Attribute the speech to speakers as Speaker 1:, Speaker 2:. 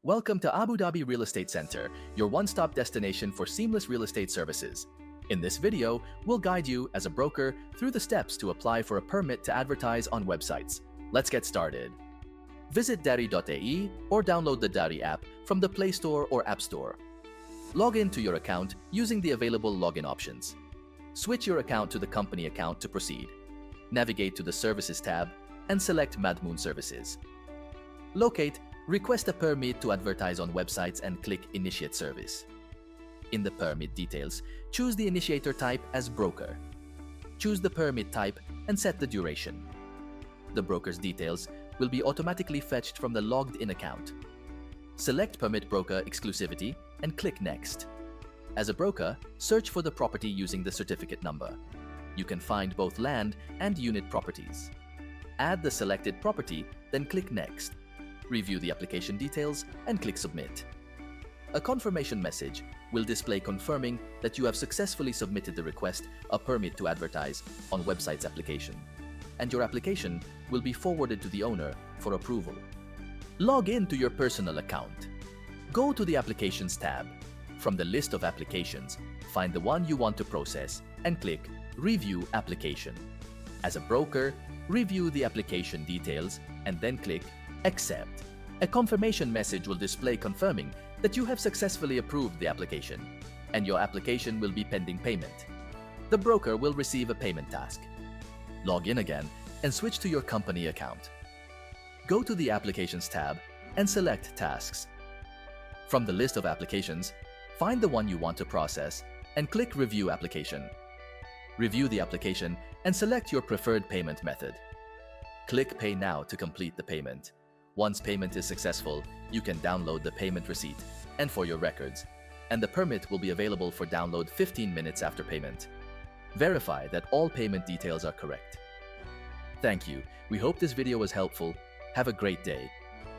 Speaker 1: Welcome to Abu Dhabi Real Estate Center, your one-stop destination for seamless real estate services. In this video, we'll guide you, as a broker, through the steps to apply for a permit to advertise on websites. Let's get started. Visit dari.ae or download the Dari app from the Play Store or App Store. Log in to your account using the available login options. Switch your account to the company account to proceed. Navigate to the Services tab and select Madmoon Services. Locate Request a permit to advertise on websites and click Initiate Service. In the permit details, choose the initiator type as broker. Choose the permit type and set the duration. The broker's details will be automatically fetched from the logged-in account. Select Permit Broker Exclusivity and click Next. As a broker, search for the property using the certificate number. You can find both land and unit properties. Add the selected property, then click Next. Review the application details and click Submit. A confirmation message will display confirming that you have successfully submitted the request a permit to advertise on website's application, and your application will be forwarded to the owner for approval. Log in to your personal account. Go to the Applications tab. From the list of applications, find the one you want to process and click Review Application. As a broker, review the application details and then click Accept. A confirmation message will display confirming that you have successfully approved the application, and your application will be pending payment. The broker will receive a payment task. Log in again and switch to your company account. Go to the Applications tab and select Tasks. From the list of applications, find the one you want to process and click Review Application. Review the application and select your preferred payment method. Click Pay Now to complete the payment. Once payment is successful, you can download the payment receipt and for your records, and the permit will be available for download 15 minutes after payment. Verify that all payment details are correct. Thank you. We hope this video was helpful. Have a great day.